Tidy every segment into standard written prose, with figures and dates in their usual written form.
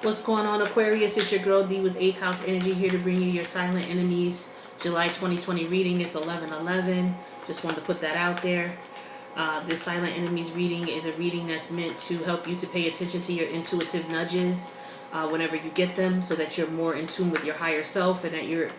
What's going on, Aquarius? It's your girl D with 8th house energy, here to bring you your silent enemies July 2020 reading. It's 11/11. Just wanted to put that out there. This silent enemies reading is a reading that's meant to help you to pay attention to your intuitive nudges whenever you get them, so that you're more in tune with your higher self and that you're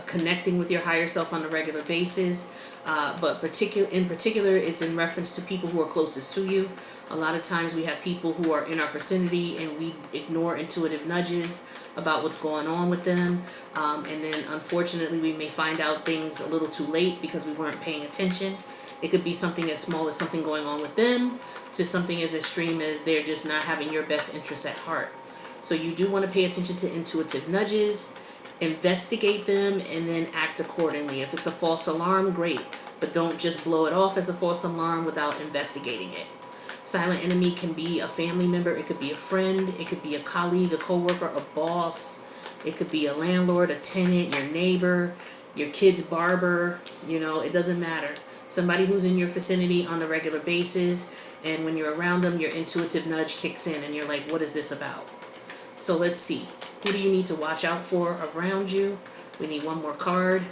connecting with your higher self on a regular basis. But in particular, it's in reference to people who are closest to you. A lot of times we have people who are in our vicinity and we ignore intuitive nudges about what's going on with them. And then unfortunately we may find out things a little too late because we weren't paying attention. It could be something as small as something going on with them to something as extreme as they're just not having your best interest at heart. So you do want to pay attention to intuitive nudges, investigate them, and then act accordingly. If it's a false alarm, great, but don't just blow it off as a false alarm without investigating it. Silent enemy can be a family member, it could be a friend, it could be a colleague, a coworker, a boss, it could be a landlord, a tenant, your neighbor, your kid's barber, it doesn't matter. Somebody who's in your vicinity on a regular basis, and when you're around them, your intuitive nudge kicks in and you're like, what is this about? So let's see. Who do you need to watch out for around you? We need one more card.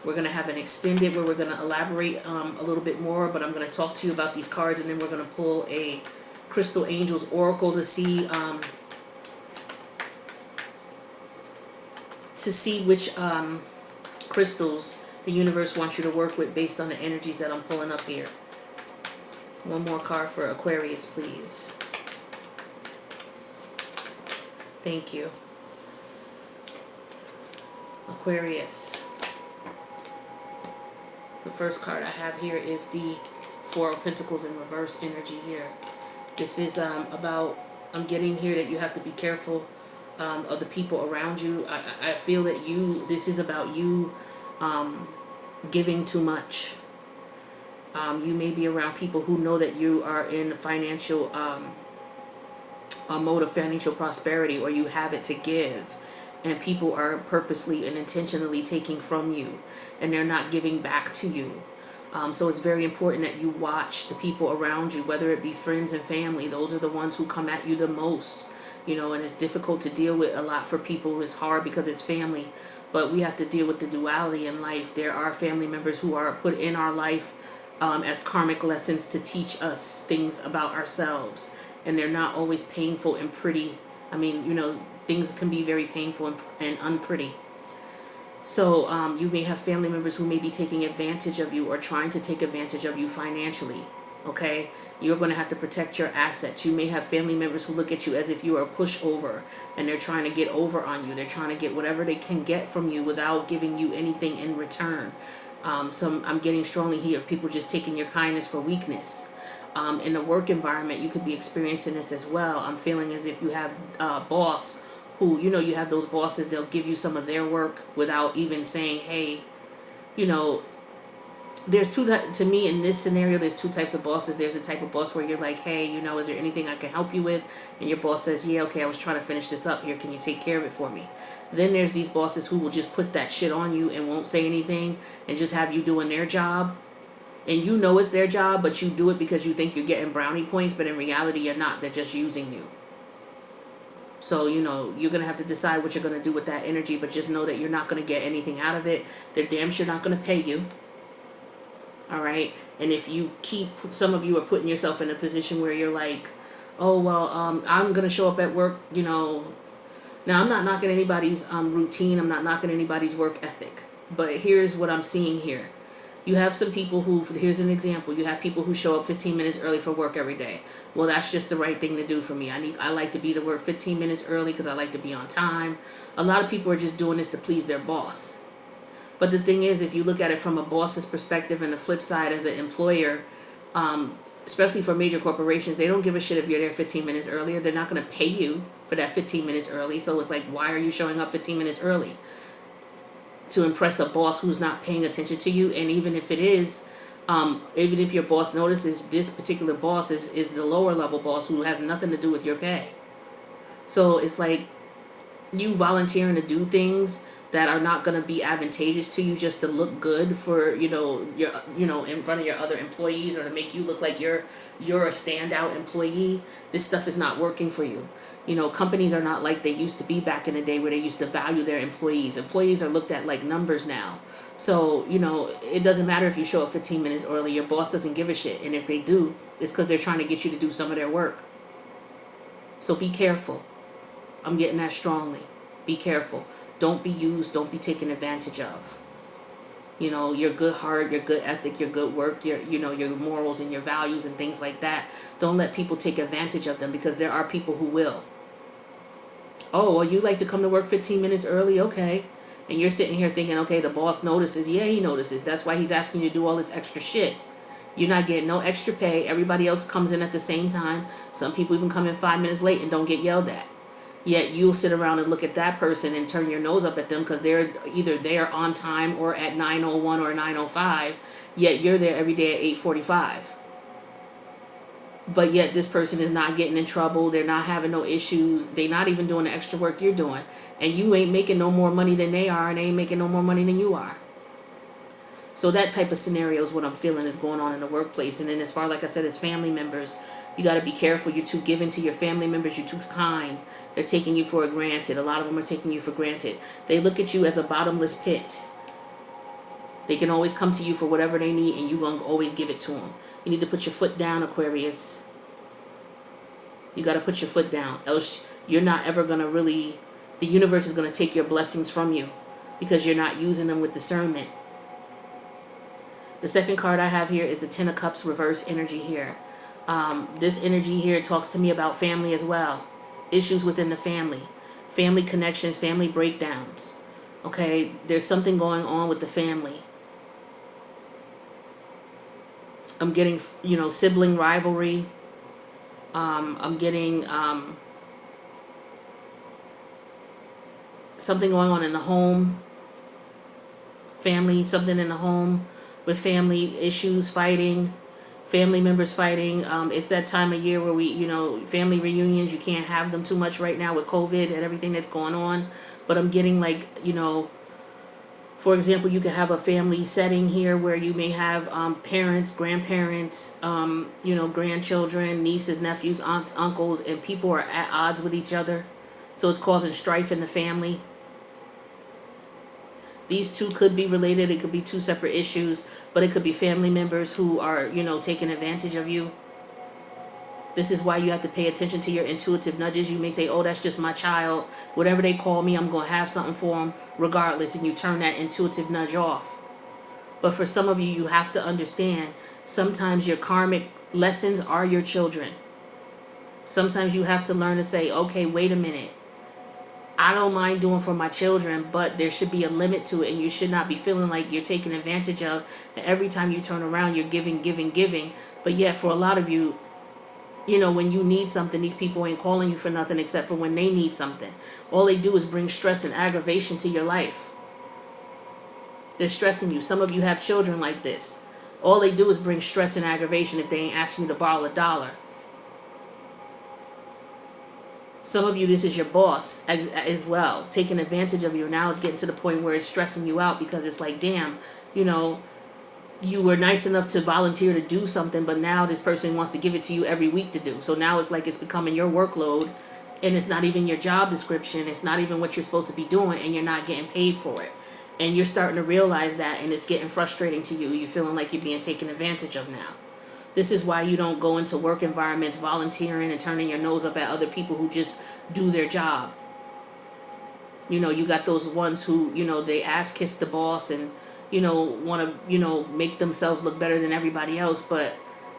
We're going to have an extended where we're going to elaborate a little bit more, but I'm going to talk to you about these cards, and then we're going to pull a Crystal Angels Oracle to see which crystals the universe wants you to work with based on the energies that I'm pulling up here. One more card for Aquarius, please. Thank you. Aquarius. The first card I have here is the Four of Pentacles in reverse energy here. This is about, I'm getting here that you have to be careful of the people around you. I feel that this is about you giving too much. You may be around people who know that you are in financial a mode of financial prosperity, or you have it to give, and people are purposely and intentionally taking from you and they're not giving back to you. So it's very important that you watch the people around you, whether it be friends and family. Those are the ones who come at you the most, and it's difficult to deal with a lot for people. It's hard because it's family, but we have to deal with the duality in life. There are family members who are put in our life as karmic lessons to teach us things about ourselves, and they're not always painful and pretty. I mean, things can be very painful and unpretty. So you may have family members who may be taking advantage of you or trying to take advantage of you financially. Okay, you're going to have to protect your assets. You may have family members who look at you as if you are a pushover and they're trying to get over on you. They're trying to get whatever they can get from you without giving you anything in return. I'm getting strongly here, people just taking your kindness for weakness. In the work environment, you could be experiencing this as well. I'm feeling as if you have a boss who, you have those bosses, they'll give you some of their work without even saying, hey, there's to me in this scenario, there's two types of bosses. There's a type of boss where you're like, hey, is there anything I can help you with? And your boss says, yeah, okay, I was trying to finish this up here. Can you take care of it for me? Then there's these bosses who will just put that shit on you and won't say anything and just have you doing their job. And it's their job, but you do it because you think you're getting brownie points, but in reality you're not. They're just using you. So, you're going to have to decide what you're going to do with that energy, but just know that you're not going to get anything out of it. They're damn sure not going to pay you. All right? And if you some of you are putting yourself in a position where you're like, oh, well, I'm going to show up at work, Now, I'm not knocking anybody's routine. I'm not knocking anybody's work ethic. But here's what I'm seeing here. You have some people who, here's an example, you have people who show up 15 minutes early for work every day. Well, that's just the right thing to do for me. I like to be to work 15 minutes early because I like to be on time. A lot of people are just doing this to please their boss. But the thing is, if you look at it from a boss's perspective and the flip side as an employer, especially for major corporations, they don't give a shit if you're there 15 minutes earlier. They're not going to pay you for that 15 minutes early. So it's like, why are you showing up 15 minutes early? To impress a boss who's not paying attention to you. And even if it is, even if your boss notices this particular boss is the lower level boss who has nothing to do with your pay. So it's like you volunteering to do things that are not going to be advantageous to you just to look good for, your in front of your other employees, or to make you look like you're a standout employee. This stuff is not working for you. Companies are not like they used to be back in the day, where they used to value their employees. Employees are looked at like numbers now. So, it doesn't matter if you show up 15 minutes early. Your boss doesn't give a shit. And if they do, it's because they're trying to get you to do some of their work. So be careful. I'm getting that strongly. Be careful. Don't be used. Don't be taken advantage of. Your good heart, your good ethic, your good work, your morals and your values and things like that. Don't let people take advantage of them, because there are people who will. Oh, well, you like to come to work 15 minutes early? Okay. And you're sitting here thinking, okay, the boss notices. Yeah, he notices. That's why he's asking you to do all this extra shit. You're not getting no extra pay. Everybody else comes in at the same time. Some people even come in 5 minutes late and don't get yelled at. Yet you'll sit around and look at that person and turn your nose up at them because they're either there on time or at 9:01 or 9:05. Yet you're there every day at 8:45. But yet this person is not getting in trouble. They're not having no issues. They're not even doing the extra work you're doing. And you ain't making no more money than they are, and they ain't making no more money than you are. So that type of scenario is what I'm feeling is going on in the workplace. And then as far, like I said, as family members, you got to be careful. You're too giving to your family members. You're too kind. They're taking you for granted. A lot of them are taking you for granted. They look at you as a bottomless pit. They can always come to you for whatever they need, and you're going to always give it to them. You need to put your foot down, Aquarius. You got to put your foot down. Else you're not ever going to really... The universe is going to take your blessings from you because you're not using them with discernment. The second card I have here is the Ten of Cups reverse energy here. This energy here talks to me about family as well. Issues within the family. Family connections, family breakdowns. Okay, there's something going on with the family. I'm getting, sibling rivalry. I'm getting something going on in the home. Family, something in the home with family issues, fighting, family members fighting. It's that time of year where we, family reunions, you can't have them too much right now with COVID and everything that's going on. But I'm getting like, for example, you could have a family setting here where you may have parents, grandparents, grandchildren, nieces, nephews, aunts, uncles, and people are at odds with each other. So it's causing strife in the family. These two could be related. It could be two separate issues, but it could be family members who are, taking advantage of you. This is why you have to pay attention to your intuitive nudges. You may say, oh, that's just my child. Whatever they call me, I'm going to have something for them regardless. And you turn that intuitive nudge off. But for some of you, you have to understand, sometimes your karmic lessons are your children. Sometimes you have to learn to say, okay, wait a minute. I don't mind doing for my children, but there should be a limit to it, and you should not be feeling like you're taken advantage of. And every time you turn around, you're giving. But yet, for a lot of you, when you need something, these people ain't calling you for nothing except for when they need something. All they do is bring stress and aggravation to your life. They're stressing you. Some of you have children like this. All they do is bring stress and aggravation if they ain't asking you to borrow $1. Some of you, this is your boss as well, taking advantage of you. Now it's getting to the point where it's stressing you out because it's like, damn, you were nice enough to volunteer to do something, but now this person wants to give it to you every week to do. So now it's like it's becoming your workload, and it's not even your job description. It's not even what you're supposed to be doing, and you're not getting paid for it. And you're starting to realize that, and it's getting frustrating to you. You're feeling like you're being taken advantage of now. This is why you don't go into work environments volunteering and turning your nose up at other people who just do their job. You got those ones who, they ass kiss the boss and, want to, make themselves look better than everybody else, but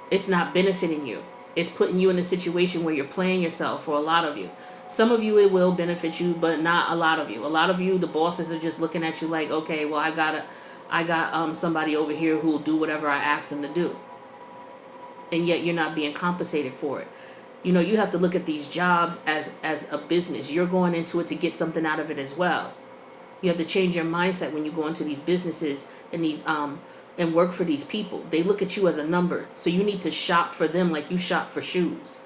it's not benefiting you. It's putting you in a situation where you're playing yourself for a lot of you. Some of you, it will benefit you, but not a lot of you. A lot of you, the bosses are just looking at you like, okay, well, I got somebody over here who will do whatever I ask them to do. And yet you're not being compensated for it. You have to look at these jobs as a business. You're going into it to get something out of it as well. You have to change your mindset when you go into these businesses and these and work for these people. They look at you as a number. So you need to shop for them like you shop for shoes.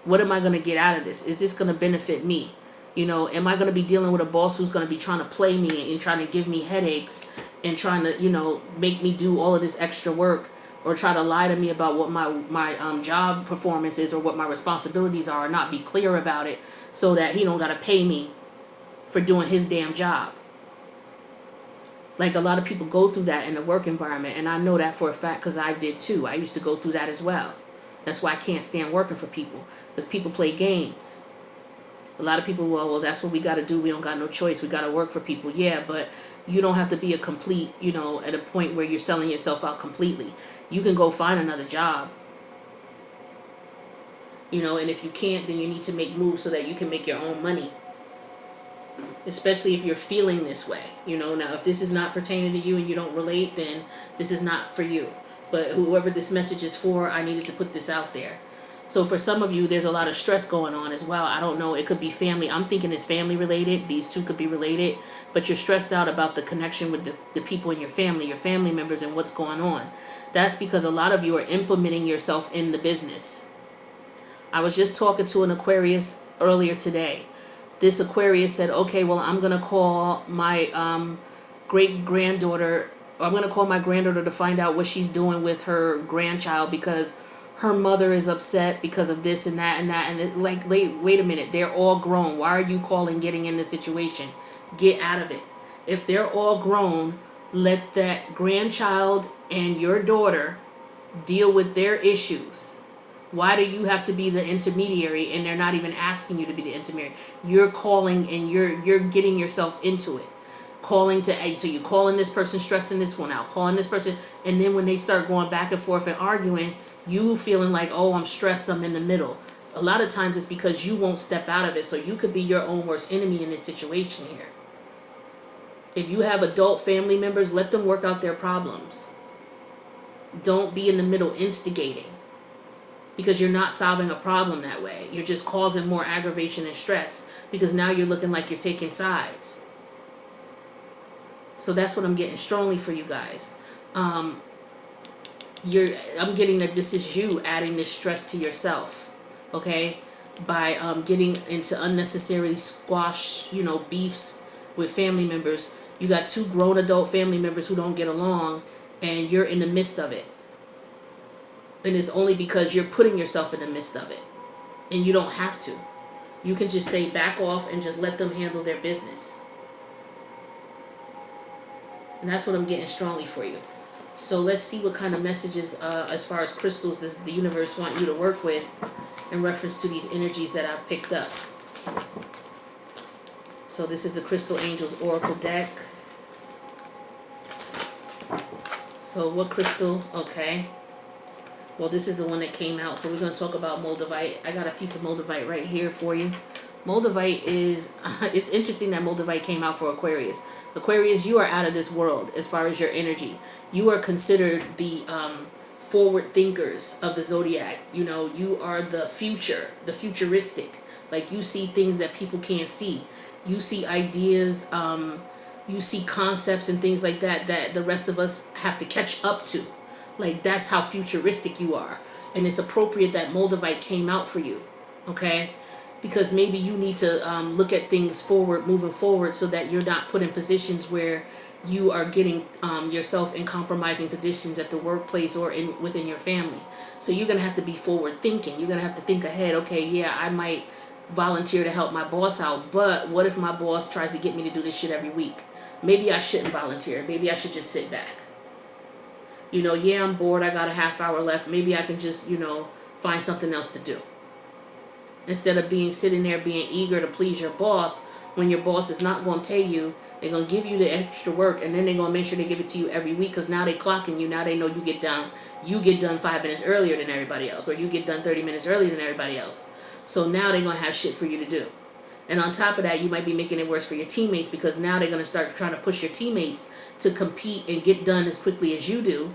What am I going to get out of this? Is this going to benefit me? You know, am I going to be dealing with a boss who's going to be trying to play me and trying to give me headaches and trying to, you know, make me do all of this extra work, or try to lie to me about what my job performance is or what my responsibilities are, or not be clear about it so that he don't got to pay me for doing his damn job? Like, a lot of people go through that in the work environment, and I know that for a fact because I did too. I used to go through that as well. That's why I can't stand working for people, because people play games. A lot of people, well, that's what we got to do. We don't got no choice. We got to work for people. Yeah, but you don't have to be a complete, you know, at a point where you're selling yourself out completely. You can go find another job. You know, and if you can't, then you need to make moves so that you can make your own money. Especially if you're feeling this way. You know, now if this is not pertaining to you and you don't relate, then this is not for you. But whoever this message is for, I needed to put this out there. So for some of you, there's a lot of stress going on as well. I don't know. It could be family. I'm thinking it's family related. These two could be related. But you're stressed out about the connection with the people in your family members, and what's going on. That's because a lot of you are implementing yourself in the business. I was just talking to an Aquarius earlier today. This Aquarius said, okay, well, I'm going to call my great-granddaughter. I'm going to call my granddaughter to find out what she's doing with her grandchild, because her mother is upset because of this and that and that. And it, like, wait a minute. They're all grown. Why are you calling, getting in this situation? Get out of it. If they're all grown, let that grandchild and your daughter deal with their issues. Why do you have to be the intermediary, and they're not even asking you to be the intermediary? You're calling, and you're getting yourself into it. Calling to, so you're calling this person, stressing this one out, calling this person, and then when they start going back and forth and arguing, you feeling like, oh, I'm stressed, I'm in the middle. A lot of times it's because you won't step out of it, so you could be your own worst enemy in this situation here. If you have adult family members, let them work out their problems. Don't be in the middle instigating, because you're not solving a problem that way. You're just causing more aggravation and stress, because now you're looking like you're taking sides. So that's what I'm getting strongly for you guys. I'm getting that this is you adding this stress to yourself, okay? By getting into unnecessarily squash, you know, beefs with family members. You got two grown adult family members who don't get along, and you're in the midst of it. And it's only because you're putting yourself in the midst of it. And you don't have to. You can just say back off and just let them handle their business. And that's what I'm getting strongly for you. So let's see what kind of messages, as far as crystals, does the universe want you to work with in reference to these energies that I've picked up. So this is the Crystal Angels Oracle deck. So what crystal? Okay. Well, this is the one that came out. So we're going to talk about Moldavite. I got a piece of Moldavite right here for you. Moldavite is, it's interesting that Moldavite came out for Aquarius. Aquarius, you are out of this world as far as your energy. You are considered the forward thinkers of the zodiac. You know, you are the future, the futuristic. Like, you see things that people can't see. You see ideas, you see concepts and things like that that the rest of us have to catch up to. Like, that's how futuristic you are. And it's appropriate that Moldavite came out for you, okay? Because maybe you need to look at things forward, moving forward, so that you're not put in positions where you are getting yourself in compromising positions at the workplace or within your family. So you're going to have to be forward thinking. You're going to have to think ahead. Okay, yeah, I might volunteer to help my boss out, but what if my boss tries to get me to do this shit every week? Maybe I shouldn't volunteer. Maybe I should just sit back. You know, yeah, I'm bored. I got a half hour left. Maybe I can just, you know, find something else to do. Instead of sitting there being eager to please your boss, when your boss is not going to pay you, they're going to give you the extra work, and then they're going to make sure they give it to you every week, because now they're clocking you. Now they know you get done 5 minutes earlier than everybody else, or you get done 30 minutes earlier than everybody else. So now they're going to have shit for you to do. And on top of that, you might be making it worse for your teammates, because now they're going to start trying to push your teammates to compete and get done as quickly as you do.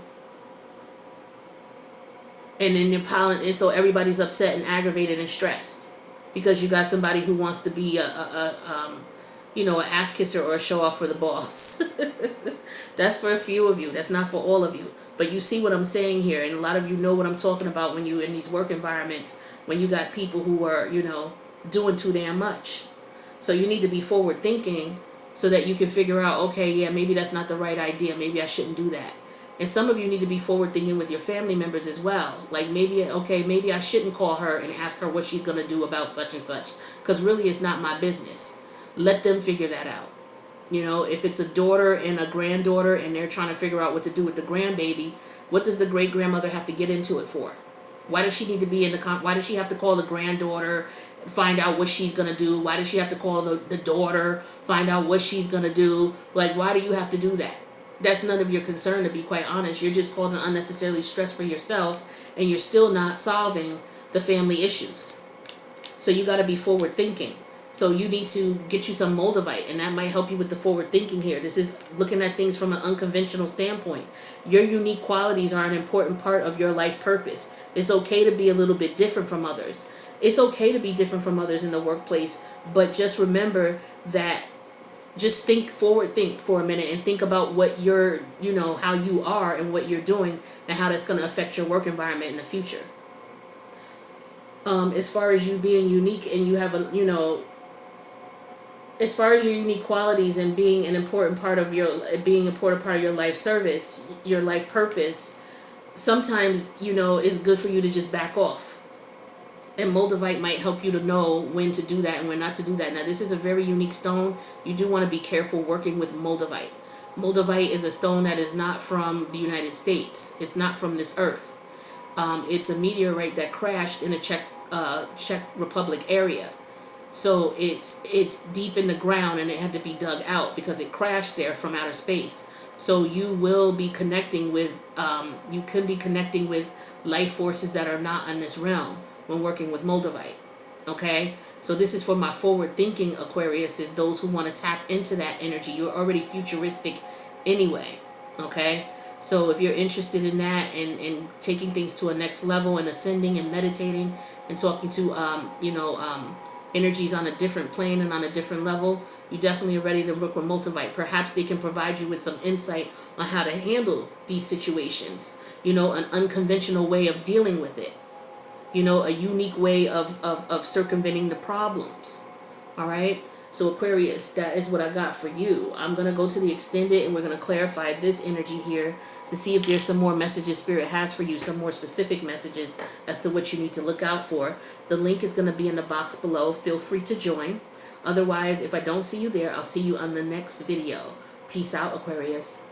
And then you're piling, and so everybody's upset and aggravated and stressed because you got somebody who wants to be an ass kisser or a show off for the boss. That's for a few of you. That's not for all of you. But you see what I'm saying here, and a lot of you know what I'm talking about when you in these work environments, when you got people who are, doing too damn much. So you need to be forward thinking so that you can figure out, okay, yeah, maybe that's not the right idea. Maybe I shouldn't do that. And some of you need to be forward thinking with your family members as well. Like maybe, okay, maybe I shouldn't call her and ask her what she's going to do about such and such. Because really it's not my business. Let them figure that out. You know, if it's a daughter and a granddaughter and they're trying to figure out what to do with the grandbaby, what does the great grandmother have to get into it for? Why does she need to be in the why does she have to call the granddaughter, find out what she's gonna do? Why does she have to call the daughter, find out what she's gonna do? Like, why do you have to do that? That's none of your concern, to be quite honest. You're just causing unnecessarily stress for yourself, and you're still not solving the family issues. So you got to be forward thinking. So you need to get you some Moldavite, and that might help you with the forward thinking here. This is looking at things from an unconventional standpoint. Your unique qualities are an important part of your life purpose. It's okay to be a little bit different from others. It's okay to be different from others in the workplace, but just remember that, just think for a minute and think about what you're, you know, how you are and what you're doing and how that's going to affect your work environment in the future. As far as you being unique and you have a, you know, as far as your unique qualities and being an important part of your life service, your life purpose, sometimes, you know, it's good for you to just back off. And Moldavite might help you to know when to do that and when not to do that. Now, this is a very unique stone. You do want to be careful working with Moldavite. Moldavite is a stone that is not from the United States. It's not from this earth. It's a meteorite that crashed in a Czech Republic area. So it's deep in the ground, and it had to be dug out because it crashed there from outer space. So you will be connecting with, you could be connecting with life forces that are not in this realm when working with Moldavite. Okay? So this is for my forward thinking Aquarius, is those who want to tap into that energy. You're already futuristic anyway. Okay? So if you're interested in that and taking things to a next level and ascending and meditating and talking to, energies on a different plane and on a different level, you definitely are ready to work with Moldavite. Perhaps they can provide you with some insight on how to handle these situations. You know, an unconventional way of dealing with it. You know, a unique way of circumventing the problems. All right? So Aquarius, that is what I got for you. I'm going to go to the extended and we're going to clarify this energy here to see if there's some more messages Spirit has for you, some more specific messages as to what you need to look out for. The link is going to be in the box below. Feel free to join. Otherwise, if I don't see you there, I'll see you on the next video. Peace out, Aquarius.